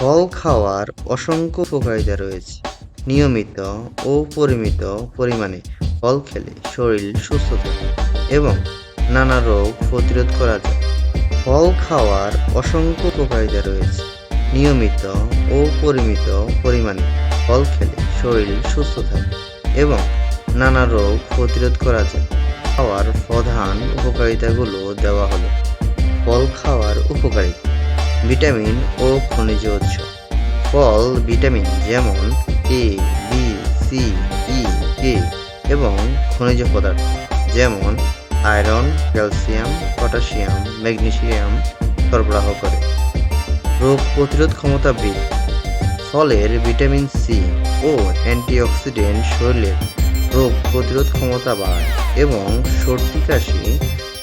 ফল খাওয়ার অসংখ্য উপকারিতা রয়েছে। নিয়মিত ও পরিমিত পরিমাণে ফল খেলে শরীর সুস্থ থাকে এবং নানা রোগ প্রতিরোধ করা যায়। ফল খাওয়ার অসংখ্য উপকারিতা রয়েছে। নিয়মিত ও পরিমিত পরিমাণে ফল খেলে শরীর সুস্থ থাকে এবং নানা রোগ প্রতিরোধ করা যায়। খাওয়ার প্রধান উপকারিতাগুলো দেওয়া হলো। ফল খাওয়ার উপকারিতা: ভিটামিন ও খনিজ উৎস। ফল ভিটামিন যেমন এ, বি, সি, ই, কে এবং খনিজ পদার্থ যেমন আয়রন, ক্যালসিয়াম, পটাশিয়াম, ম্যাগনেসিয়াম সরবরাহ করে। রোগ প্রতিরোধ ক্ষমতা বৃদ্ধি: ফলের ভিটামিন সি ও অ্যান্টিঅক্সিডেন্ট শরীরের রোগ প্রতিরোধ ক্ষমতা বাড়ায় এবং সর্দি কাশি,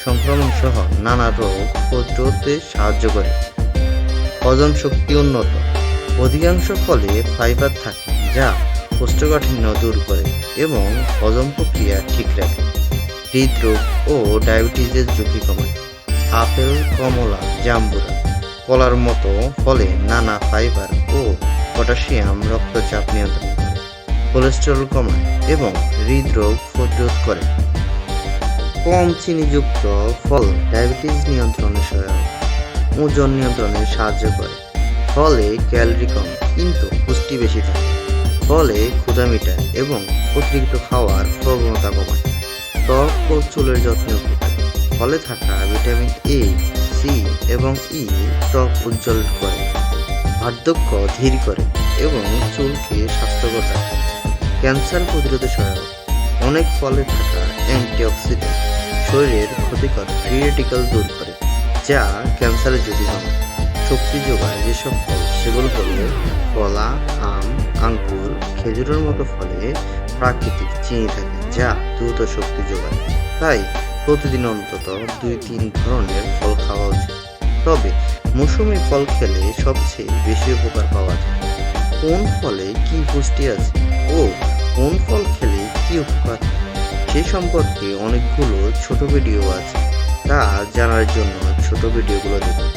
সংক্রমণ সহ নানা রোগ প্রতিরোধে সাহায্য করে। হজম শক্তি উন্নত: অধিকাংশ ফলে ফাইবার থাকে যা কোষ্ঠকাঠিন্য দূর করে এবং হজম প্রক্রিয়া ঠিক রাখে। হৃদরোগ ও ডায়াবেটিসের ঝুঁকি কমায়। আপেল, কমলা, জাম্বুরা, কলার মতো ফলে নানা ফাইবার ও পটাশিয়াম রক্তচাপ নিয়ন্ত্রণ করে, কোলেস্টেরল কমায় এবং হৃদরোগ প্রতিরোধ করে। কম চিনিযুক্ত ফল ডায়াবেটিস নিয়ন্ত্রণে সহায়ক, ওজন নিয়ন্ত্রণে সাহায্য করে। ফলে ক্যালোরি কম কিন্তু পুষ্টি বেশি থাকে। ফলে ক্ষুধা মেটায় এবং অতিরিক্ত খাওয়ার প্রবণতা কমায়। ত্বক ও চুলের যত্নে উপকারী: ফলে থাকা ভিটামিন এ, সি এবং ই ত্বক উজ্জ্বল করে, বার্ধক্য ধীর করে এবং চুলকে স্বাস্থ্যকর রাখে। ক্যান্সার প্রতিরোধে সহায়ক: অনেক ফলে থাকা অ্যান্টিঅক্সিডেন্ট শরীরের ক্ষতিকর ফ্রি রেডিক্যাল দূর করে, যা ক্যান্সারের ঝুঁকি কমায়। শক্তি যোগায় যেসব ফল সেগুলো হলো কলা, আম, আঙ্গুর, খেজুরের মতো ফলে প্রাকৃতিক চিনি থাকে যা দ্রুত শক্তি যোগায়। তাই প্রতিদিন অন্তত 2-3 ধরনের ফল খাওয়া উচিত। তবে মৌসুমী ফল খেলে সবচেয়ে বেশি উপকার পাওয়া যায়। কোন ফলে কি পুষ্টি আছে ও কোন ফল খেলে কি উপকার সে সম্পর্কে অনেকগুলো ছোট ভিডিও আছে, তা জানার জন্য ছোট ভিডিওগুলো দেখুন।